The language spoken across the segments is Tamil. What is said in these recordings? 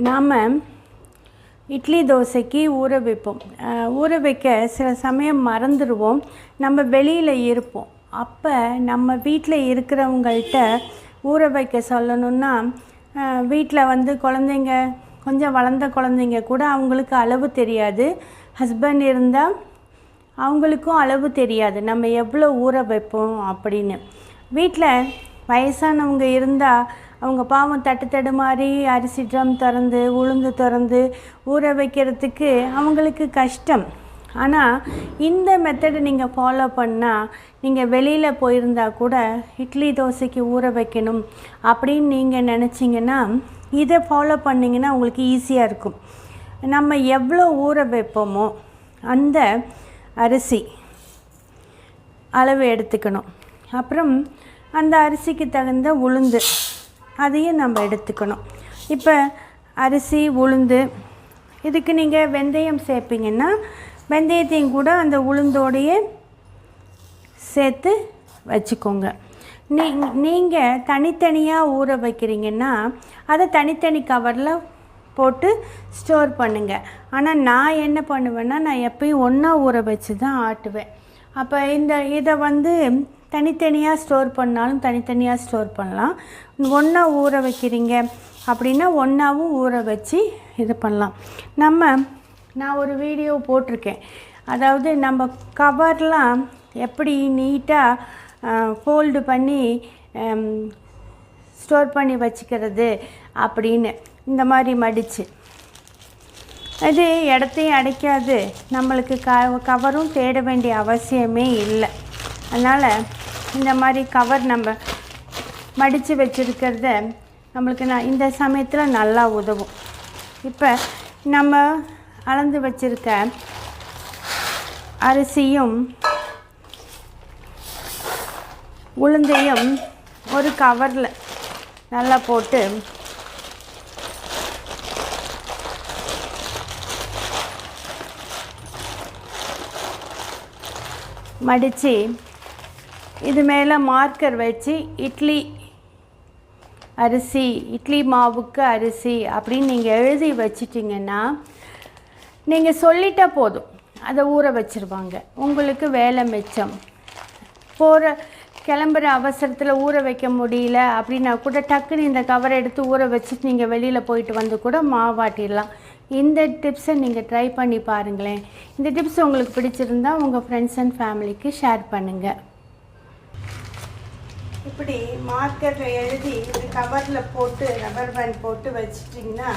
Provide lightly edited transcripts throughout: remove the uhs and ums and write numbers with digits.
நாம் இட்லி தோசைக்கு ஊற வைப்போம். ஊற வைக்க சில சமயம் மறந்துடுவோம். நம்ம வெளியில் இருப்போம். அப்போ நம்ம வீட்டில் இருக்கிறவங்கள்ட்ட ஊற வைக்க சொல்லணுன்னா, வீட்டில் குழந்தைங்க கொஞ்சம் வளர்ந்த குழந்தைங்க கூட அவங்களுக்கு அளவு தெரியாது. ஹஸ்பண்ட் இருந்தால் அவங்களுக்கும் அளவு தெரியாது நம்ம எவ்வளோ ஊற வைப்போம் அப்படின்னு. வீட்டில் வயசானவங்க இருந்தால் அவங்க பாவம் தட்டு மாதிரி அரிசி ட்ரம் திறந்து உளுந்து திறந்து ஊற வைக்கிறதுக்கு அவங்களுக்கு கஷ்டம். ஆனால் இந்த மெத்தடை நீங்கள் ஃபாலோ பண்ணால், நீங்கள் வெளியில் போயிருந்தால் கூட இட்லி தோசைக்கு ஊற வைக்கணும் அப்படின்னு நீங்கள் நினச்சிங்கன்னா, இதை ஃபாலோ பண்ணிங்கன்னா உங்களுக்கு ஈஸியாக இருக்கும். நம்ம எவ்வளோ ஊற வைப்போமோ அந்த அரிசி அளவு எடுத்துக்கணும். அப்புறம் அந்த அரிசிக்கு தகுந்த உளுந்து அதையும் நம்ம எடுத்துக்கணும். இப்போ அரிசி உளுந்து இதுக்கு நீங்கள் வெந்தயம் சேர்ப்பீங்கன்னா வெந்தயத்தையும் கூட அந்த உளுந்தோடையே சேர்த்து வச்சுக்கோங்க. நீங்கள் தனித்தனியாக ஊற வைக்கிறீங்கன்னா அதை தனித்தனி கவரில் போட்டு ஸ்டோர் பண்ணுங்கள். ஆனால் நான் என்ன பண்ணுவேன்னா, நான் எப்பயும் ஒன்றா ஊற வச்சு தான் ஆட்டுவேன். அப்போ இதை தனித்தனியாக ஸ்டோர் பண்ணாலும் தனித்தனியாக ஸ்டோர் பண்ணலாம். ஒன்றா ஊற வைக்கிறீங்க அப்படின்னா ஒன்றாவும் ஊற வச்சு இது பண்ணலாம். நான் ஒரு வீடியோ போட்டிருக்கேன். அதாவது நம்ம கவர்லாம் எப்படி நீட்டாக ஃபோல்டு பண்ணி ஸ்டோர் பண்ணி வச்சுக்கிறது அப்படின்னு இந்த மாதிரி மடித்து, அது இடத்தையும் அடைக்காது, நம்மளுக்கு கவரும் தேட வேண்டிய அவசியமே இல்லை. அதனால் இந்த மாதிரி கவர் நம்ம மடித்து வச்சுருக்கிறத நம்மளுக்கு இந்த சமயத்தில் நல்லா உதவும். இப்போ நம்ம அளந்து வச்சுருக்க அரிசியும் உளுந்தையும் ஒரு கவரில் நல்லா போட்டு மடித்து இது மேலே மார்க்கர் வச்சு இட்லி மாவுக்கு அரிசி அப்படின்னு நீங்கள் எழுதி வச்சிட்டிங்கன்னா, நீங்கள் சொல்லிட்டால் போதும், அதை ஊற வச்சுருவாங்க. உங்களுக்கு வேலை மிச்சம். கிளம்புற அவசரத்தில் ஊற வைக்க முடியல அப்படின்னா கூட டக்குன்னு இந்த கவரை எடுத்து ஊற வச்சுட்டு நீங்கள் வெளியில் போயிட்டு வந்து கூட மாவாட்டிடலாம். இந்த டிப்ஸை நீங்கள் ட்ரை பண்ணி பாருங்களேன். இந்த டிப்ஸ் உங்களுக்கு பிடிச்சிருந்தா உங்கள் ஃப்ரெண்ட்ஸ் அண்ட் ஃபேமிலிக்கு ஷேர் பண்ணுங்கள். இப்படி மார்க்கரில் எழுதி இது கவரில் போட்டு ரப்பர் பேண்ட் போட்டு வச்சிட்டிங்கன்னா,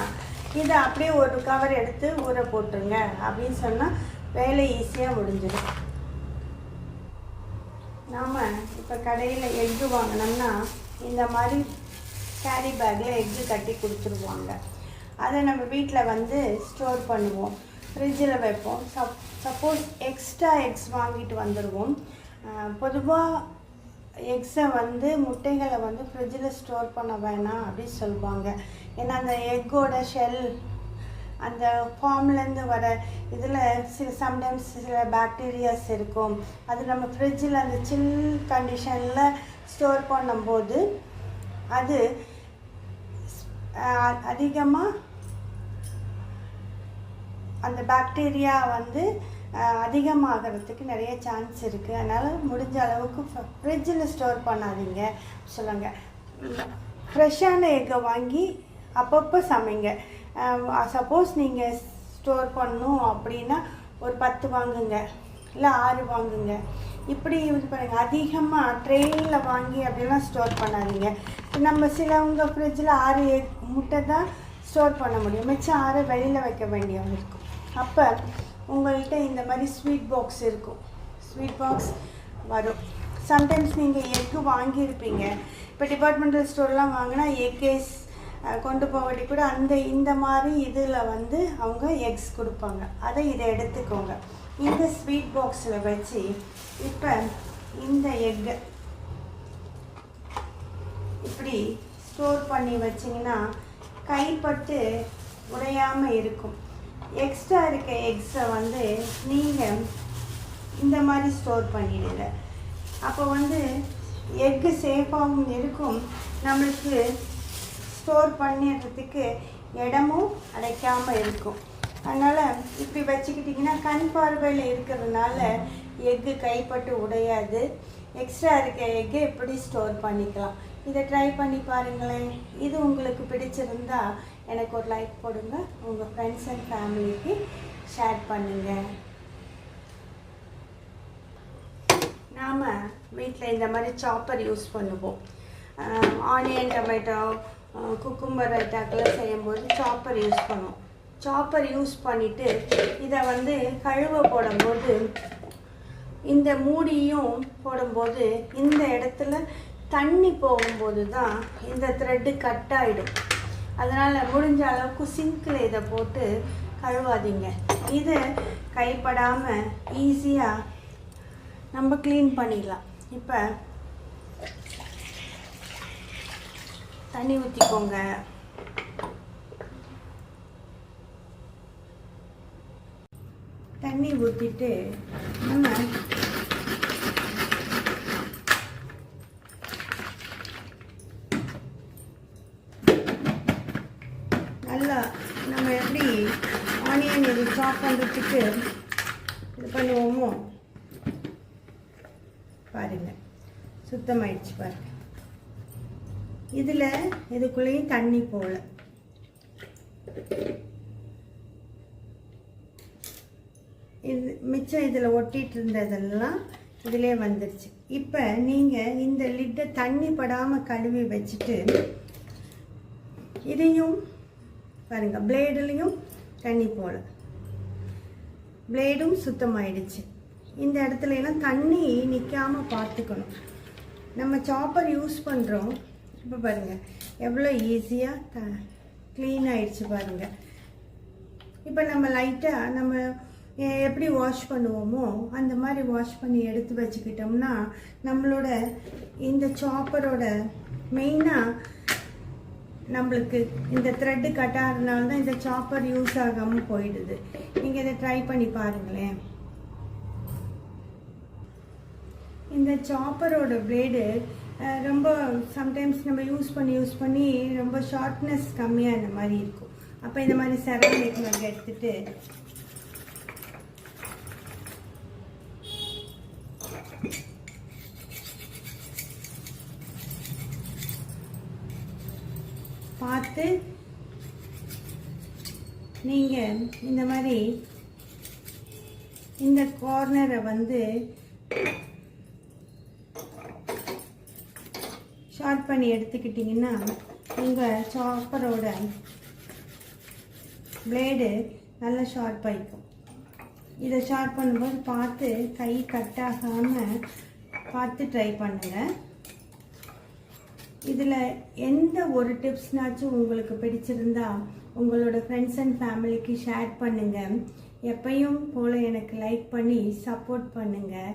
இதை அப்படியே ஒரு கவர் எடுத்து ஊற போட்டுருங்க அப்படின்னு சொன்னால் வேலை ஈஸியாக முடிஞ்சிடும். நாம் இப்போ கடையில் எக்கு வாங்கினோம்னா இந்த மாதிரி கேரி பேக்கில் எக்கு கட்டி கொடுத்துருவாங்க. அதை நம்ம வீட்டில் ஸ்டோர் பண்ணுவோம், ஃப்ரிட்ஜில் வைப்போம். சப்போஸ் எக்ஸ்ட்ரா எக்ஸ் வாங்கிட்டு வந்துடுவோம். பொதுவாக எக்ஸை முட்டைகளை ஃப்ரிட்ஜில் ஸ்டோர் பண்ண வேணாம் அப்படின்னு சொல்லுவாங்க. ஏன்னா அந்த எக்கோட ஷெல் அந்த ஃபார்ம்லேருந்து வர இதில் சம்டைம்ஸ் சில பாக்டீரியாஸ் இருக்கும். அது நம்ம ஃப்ரிட்ஜில் அந்த சில் கண்டிஷனில் ஸ்டோர் பண்ணும்போது அது அதிகமாக அந்த பாக்டீரியா அதிகமாகிறதுக்கு நிறைய சான்ஸ் இருக்குது. அதனால் முடிஞ்ச அளவுக்கு ஃப்ரிட்ஜில் ஸ்டோர் பண்ணாதீங்க சொல்லுங்க. ஃப்ரெஷ்ஷான எக்கை வாங்கி அப்பப்போ சமைங்க. சப்போஸ் நீங்கள் ஸ்டோர் பண்ணணும் அப்படின்னா ஒரு 10 வாங்குங்க, இல்லை 6 வாங்குங்க. இப்படி இது பண்ணுங்கள். அதிகமாக ட்ரெயினில் வாங்கி அப்படிலாம் ஸ்டோர் பண்ணாதீங்க. நம்ம சிலவங்க ஃப்ரிட்ஜில் 6 முட்டை தான் ஸ்டோர் பண்ண முடியும், மிச்சம் 6 வெளியில் வைக்க வேண்டியவங்க இருக்கும். அப்போ உங்கள்கிட்ட இந்த மாதிரி ஸ்வீட் பாக்ஸ் இருக்கும், ஸ்வீட் பாக்ஸ் வரும். சம்டைம்ஸ் நீங்கள் எக்கு வாங்கியிருப்பீங்க. இப்போ டிபார்ட்மெண்டல் ஸ்டோர்லாம் வாங்கினா எக்கேஸ் கொண்டு போகட்டி கூட இந்த மாதிரி இதில் அவங்க எக்ஸ் கொடுப்பாங்க. இதை எடுத்துக்கோங்க. இந்த ஸ்வீட் பாக்ஸில் வச்சு இப்போ இந்த எக்கை இப்படி ஸ்டோர் பண்ணி வச்சிங்கன்னா கைப்பட்டு உடையாமல் இருக்கும். எக்ஸ்ட்ரா இருக்க எக்ஸை நீங்கள் இந்த மாதிரி ஸ்டோர் பண்ணிடுங்க. அப்போ எக்கு சேஃபாகவும் இருக்கும். நம்மளுக்கு ஸ்டோர் பண்ணிடுறதுக்கு இடமும் அடைக்காமல் இருக்கும். அதனால் இப்படி வச்சுக்கிட்டிங்கன்னா கண் பார்வையில் இருக்கிறதுனால எக்கு கைப்பட்டு உடையாது. எக்ஸ்ட்ரா இருக்க எக்கை எப்படி ஸ்டோர் பண்ணிக்கலாம். இதை ட்ரை பண்ணி பாருங்களேன். இது உங்களுக்கு பிடிச்சிருந்தா எனக்கு ஒரு லைக் போடுங்க. உங்கள் ஃப்ரெண்ட்ஸ் அண்ட் ஃபேமிலிக்கு ஷேர் பண்ணுங்கள். நாம் வீட்டில் இந்த மாதிரி சாப்பர் யூஸ் பண்ணுவோம். ஆனியன், டொமேட்டோ, குக்கும்பர் ஐட்டாக்கெல்லாம் செய்யும்போது சாப்பர் யூஸ் பண்ணுவோம். சாப்பர் யூஸ் பண்ணிவிட்டு இதை கழுவ போடும்போது இந்த மூடியும் போடும்போது இந்த இடத்துல தண்ணி போகும்போது தான் இந்த த்ரெட்டு கட் ஆகிடும். அதனால் முடிஞ்ச அளவுக்கு சிங்கில் இதை போட்டு கழுவாதீங்க. இதை கைப்படாமல் ஈஸியாக நம்ம க்ளீன் பண்ணிடலாம். இப்போ தண்ணி ஊற்றிக்கோங்க. தண்ணி ஊற்றிட்டு நம்ம நல்லா எப்படி ஆனியன் இது சாப் பண்ணுறதுக்கு இது பண்ணுவோமோ பாருங்கள், சுத்தமாயிடுச்சு பாருங்கள். இதில் இதுக்குள்ளேயும் தண்ணி போகல. இது மிச்சம் இதில் ஒட்டிகிட்டு இருந்ததெல்லாம் இதிலே வந்துடுச்சு. இப்போ நீங்கள் இந்த லிட்டை தண்ணி படாமல் கழுவி வச்சுட்டு இதையும் பாருங்கள், பிளேடுலேயும் தண்ணி போகல, பிளேடும் சுத்தமாயிடுச்சு. இந்த இடத்துல எல்லாம் தண்ணி நிற்காமல் பார்த்துக்கணும். நம்ம சாப்பர் யூஸ் பண்ணுறோம். இப்போ பாருங்கள் எவ்வளோ ஈஸியாக க்ளீன் ஆயிடுச்சு பாருங்கள். இப்போ நம்ம லைட்டாக நம்ம எப்படி வாஷ் பண்ணுவோமோ அந்த மாதிரி வாஷ் பண்ணி எடுத்து வச்சுக்கிட்டோம்னா நம்மளோட இந்த சாப்பரோட மெயினாக நம்மளுக்கு இந்த த்ரெட்டு கட் ஆகிறதுனால தான் இந்த சாப்பர் யூஸ் ஆகாமல் போயிடுது. நீங்கள் இதை ட்ரை பண்ணி பாருங்களேன். இந்த சாப்பரோட பிளேடு ரொம்ப சம்டைம்ஸ் நம்ம யூஸ் பண்ணி ரொம்ப ஷார்ப்னஸ் கம்மியாக இந்த மாதிரி இருக்கும். அப்போ இந்த மாதிரி செராமிக் நம்ம எடுத்துகிட்டு பார்த்து நீங்கள் இந்த மாதிரி இந்த கார்னரை ஷார்ட் பண்ணி எடுத்துக்கிட்டிங்கன்னா உங்கள் சாப்பரோட பிளேடு நல்லா ஷார்ப் ஆகிக்கும். இதை ஷார்ப் பண்ணும்போது பார்த்து கை கட்டாகாமல் பார்த்து ட்ரை பண்ணுங்கள். இதில் எந்த ஒரு டிப்ஸ்னாச்சும் உங்களுக்கு பிடிச்சிருந்தா உங்களோட ஃப்ரெண்ட்ஸ் அண்ட் ஃபேமிலிக்கு ஷேர் பண்ணுங்கள். எப்பயும் போல் எனக்கு லைக் பண்ணி சப்போர்ட் பண்ணுங்கள்.